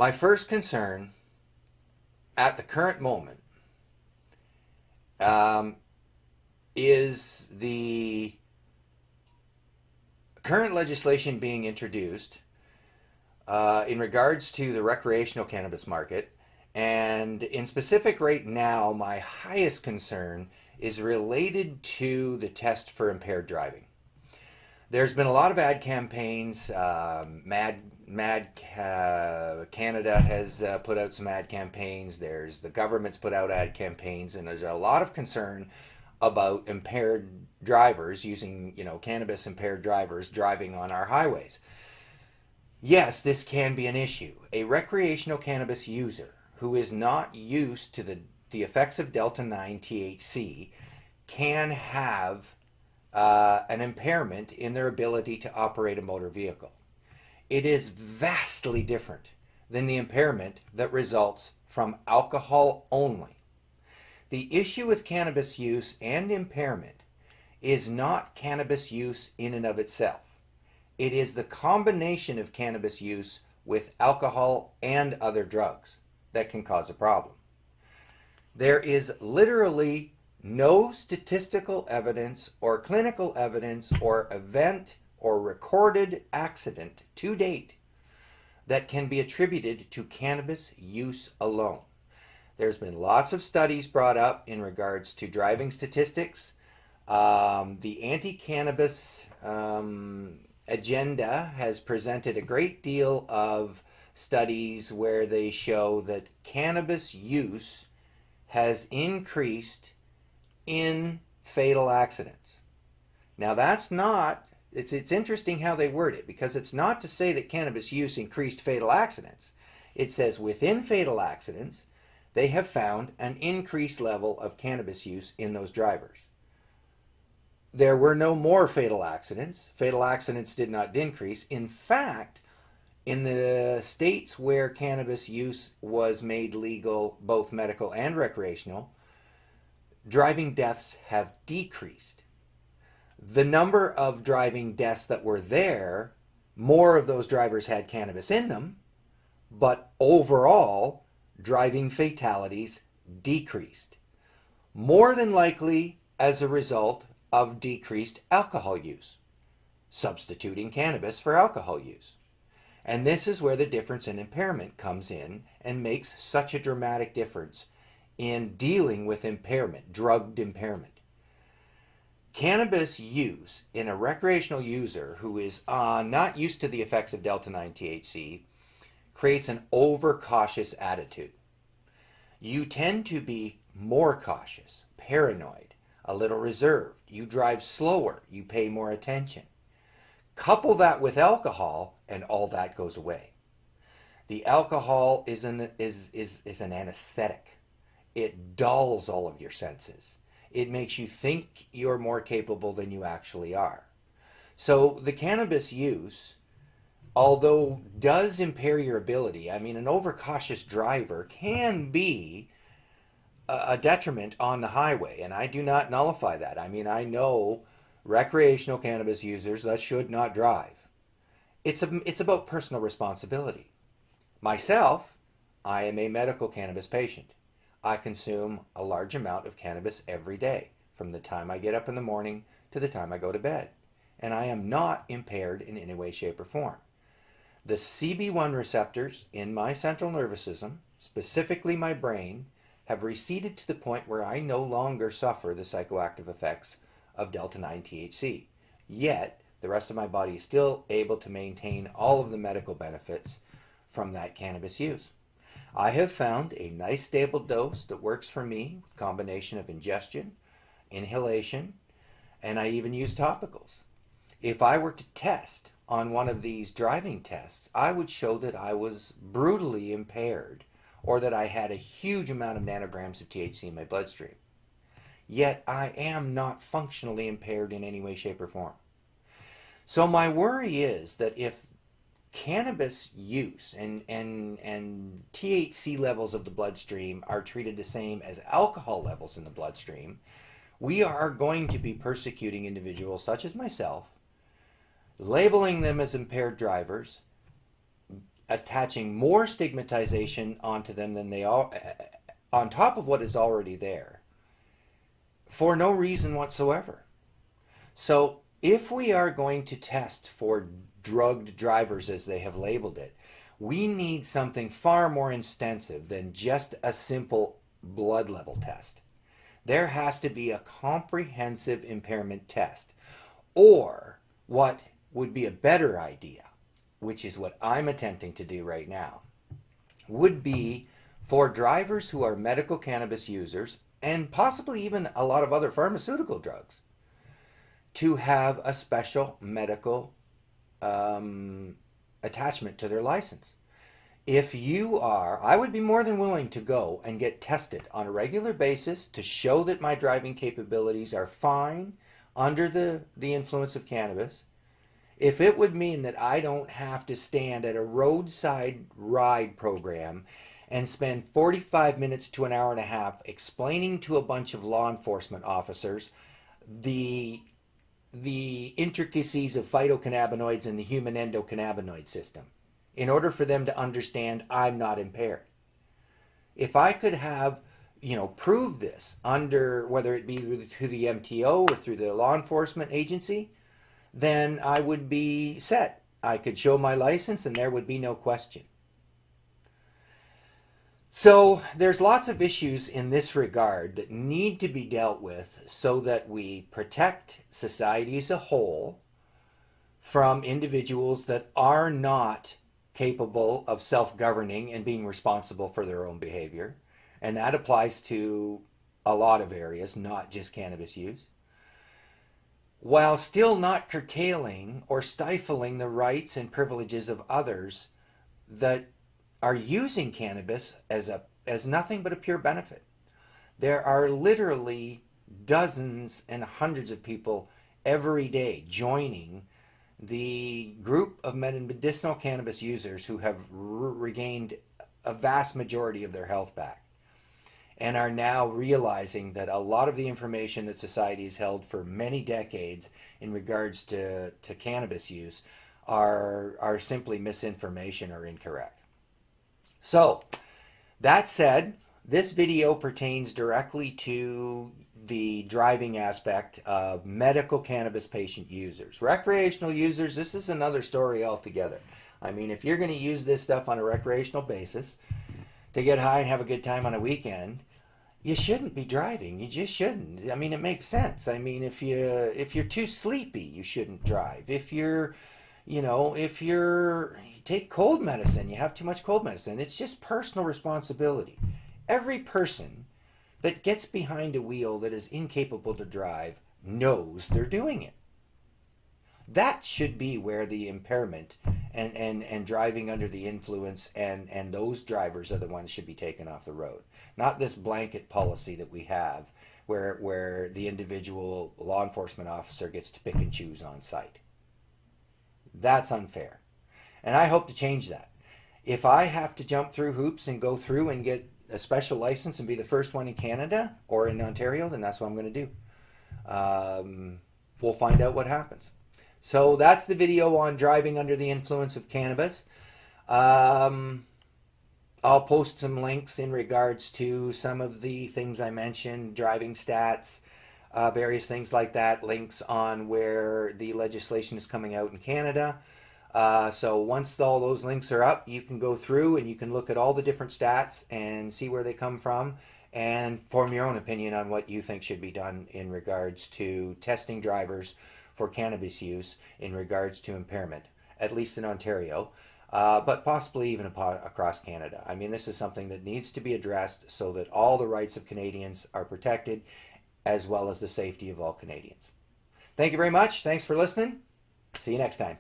My first concern at the current moment um, is the current legislation being introduced in regards to the recreational cannabis market. And in specific, right now, my highest concern is related to the test for impaired driving. There's been a lot of ad campaigns. Canada has put out some ad campaigns. There's the government's put out ad campaigns, and there's a lot of concern about impaired drivers using, cannabis impaired drivers driving on our highways. Yes, this can be an issue. A recreational cannabis user who is not used to the effects of Delta 9 THC can have an impairment in their ability to operate a motor vehicle. It is vastly different than the impairment that results from alcohol only. The issue with cannabis use and impairment is not cannabis use in and of itself. It is the combination of cannabis use with alcohol and other drugs that can cause a problem. There is literally no statistical evidence or clinical evidence or event or recorded accident to date that can be attributed to cannabis use alone. There's been lots of studies brought up in regards to driving statistics. The anti-cannabis agenda has presented a great deal of studies where they show that cannabis use has increased in fatal accidents. Now that's not, it's interesting how they word it, because it's not to say that cannabis use increased fatal accidents. It says within fatal accidents, they have found an increased level of cannabis use in those drivers. There were no more fatal accidents. Fatal accidents did not decrease. In fact, in the states where cannabis use was made legal, both medical and recreational, driving deaths have decreased. The number of driving deaths that were there, more of those drivers had cannabis in them, but overall, driving fatalities decreased. More than likely as a result of decreased alcohol use, substituting cannabis for alcohol use. And this is where the difference in impairment comes in and makes such a dramatic difference in dealing with impairment, drugged impairment. Cannabis use in a recreational user who is not used to the effects of Delta 9 THC creates an overcautious attitude. You tend to be more cautious, paranoid, a little reserved. You drive slower, you pay more attention. Couple that with alcohol, and all that goes away. The alcohol is an anesthetic. It dulls all of your senses. It makes you think you're more capable than you actually are. So the cannabis use, although does impair your ability, an overcautious driver can be a detriment on the highway, and I do not nullify that. I know recreational cannabis users that should not drive. It's about personal responsibility. Myself, I am a medical cannabis patient. I consume a large amount of cannabis every day, from the time I get up in the morning to the time I go to bed. And I am not impaired in any way, shape, or form. The CB1 receptors in my central nervous system, specifically my brain, have receded to the point where I no longer suffer the psychoactive effects of Delta 9 THC. Yet, the rest of my body is still able to maintain all of the medical benefits from that cannabis use. I have found a nice stable dose that works for me with a combination of ingestion, inhalation, and I even use topicals. If I were to test on one of these driving tests, I would show that I was brutally impaired or that I had a huge amount of nanograms of THC in my bloodstream. Yet I am not functionally impaired in any way, shape, or form. So my worry is that if cannabis use and THC levels of the bloodstream are treated the same as alcohol levels in the bloodstream, we are going to be persecuting individuals such as myself, labeling them as impaired drivers, attaching more stigmatization onto them than they are, on top of what is already there, for no reason whatsoever. So if we are going to test for drugged drivers, as they have labeled it, we need something far more extensive than just a simple blood level test. There has to be a comprehensive impairment test. Or what would be a better idea, which is what I'm attempting to do right now, would be for drivers who are medical cannabis users, and possibly even a lot of other pharmaceutical drugs, to have a special medical attachment to their license. If you are, I would be more than willing to go and get tested on a regular basis to show that my driving capabilities are fine under the influence of cannabis, if it would mean that I don't have to stand at a roadside ride program and spend 45 minutes to an hour and a half explaining to a bunch of law enforcement officers the intricacies of phytocannabinoids and the human endocannabinoid system in order for them to understand I'm not impaired. If I could have, prove this under, whether it be through the MTO or through the law enforcement agency, then I would be set. I could show my license and there would be no question. So there's lots of issues in this regard that need to be dealt with so that we protect society as a whole from individuals that are not capable of self-governing and being responsible for their own behavior. And that applies to a lot of areas, not just cannabis use, while still not curtailing or stifling the rights and privileges of others that are using cannabis as nothing but a pure benefit. There are literally dozens and hundreds of people every day joining the group of medicinal cannabis users who have regained a vast majority of their health back and are now realizing that a lot of the information that society has held for many decades in regards to cannabis use are simply misinformation or incorrect. So, that said, this video pertains directly to the driving aspect of medical cannabis patient users. Recreational users, this is another story altogether. I mean, if you're going to use this stuff on a recreational basis to get high and have a good time on a weekend, you shouldn't be driving. You just shouldn't. I mean, it makes sense. I mean, if you're too sleepy, you shouldn't drive. If you take cold medicine, you have too much cold medicine, it's just personal responsibility. Every person that gets behind a wheel that is incapable to drive knows they're doing it. That should be where the impairment and driving under the influence and those drivers are the ones should be taken off the road. Not this blanket policy that we have where the individual law enforcement officer gets to pick and choose on site. That's unfair. And I hope to change that. If I have to jump through hoops and go through and get a special license and be the first one in Canada or in Ontario, then that's what I'm going to do. We'll find out what happens. So that's the video on driving under the influence of cannabis. I'll post some links in regards to some of the things I mentioned, driving stats, various things like that, links on where the legislation is coming out in Canada. So once all those links are up, you can go through and you can look at all the different stats and see where they come from and form your own opinion on what you think should be done in regards to testing drivers for cannabis use in regards to impairment, at least in Ontario, but possibly even across Canada. I mean, this is something that needs to be addressed so that all the rights of Canadians are protected, as well as the safety of all Canadians. Thank you very much. Thanks for listening. See you next time.